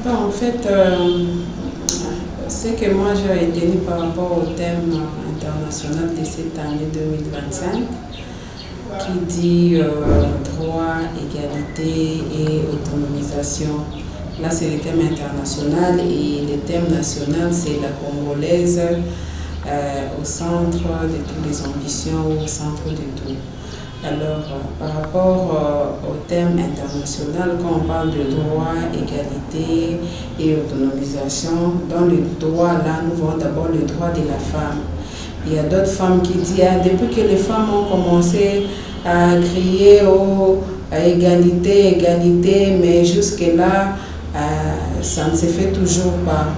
En fait, ce que moi j'ai retenu par rapport au thème international de cette année 2025, qui dit droit, égalité et autonomisation. Là, c'est le thème international et le thème national, c'est la Congolaise au centre de toutes les ambitions, au centre de tout. Alors, par rapport au thème international, quand on parle de droit, égalité et autonomisation, dans le droit, là, nous voyons d'abord le droit de la femme. Il y a d'autres femmes qui disent, depuis que les femmes ont commencé à crier à égalité, égalité, mais jusque-là, ça ne se fait toujours pas.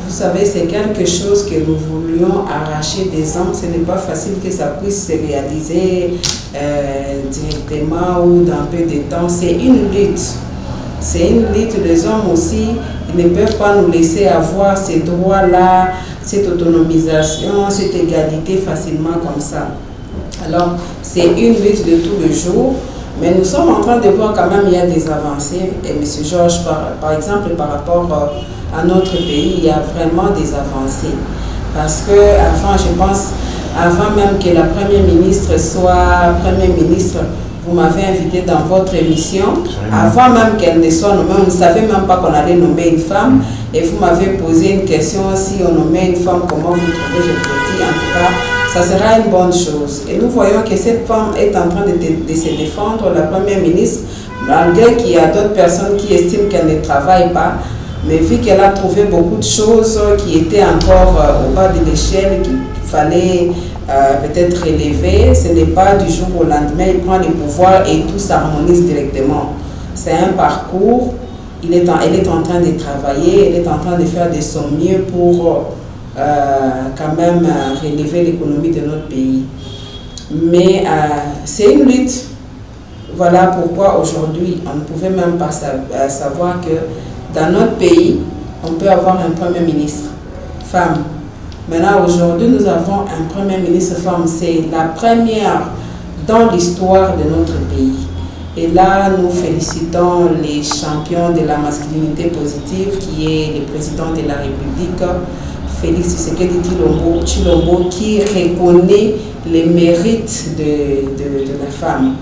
Vous savez, c'est quelque chose que nous voulions arracher des hommes. Ce n'est pas facile que ça puisse se réaliser directement ou dans peu de temps. C'est une lutte. C'est une lutte. Les hommes aussi, ils ne peuvent pas nous laisser avoir ces droits-là, cette autonomisation, cette égalité facilement comme ça. Alors, c'est une lutte de tous les jours. Mais nous sommes en train de voir quand même il y a des avancées. Et M. Georges, par exemple, par rapport à notre pays, il y a vraiment des avancées. Parce que avant, je pense, avant même que la Première ministre soit Premier ministre, vous m'avez invité dans votre émission. Avant même qu'elle ne soit nommée, on ne savait même pas qu'on allait nommer une femme. Et vous m'avez posé une question, si on nommait une femme, comment vous trouvez? Je vous dis, en tout cas, ça sera une bonne chose. Et nous voyons que cette femme est en train de se défendre, la Première ministre, malgré qu'il y a d'autres personnes qui estiment qu'elle ne travaille pas. Mais vu qu'elle a trouvé beaucoup de choses qui étaient encore au bas de l'échelle, qu'il fallait peut-être relever, ce n'est pas du jour au lendemain, il prend le pouvoir et tout s'harmonise directement. C'est un parcours, elle est en train de travailler, elle est en train de faire de son mieux pour quand même relever l'économie de notre pays. Mais c'est une lutte. Voilà pourquoi aujourd'hui, on ne pouvait même pas savoir que dans notre pays, on peut avoir un Premier ministre femme. Maintenant, aujourd'hui, nous avons un Premier ministre femme. C'est la première dans l'histoire de notre pays. Et là, nous félicitons les champions de la masculinité positive, qui est le président de la République, Félix Tshisekedi Tshilombo, qui reconnaît les mérites de la femme.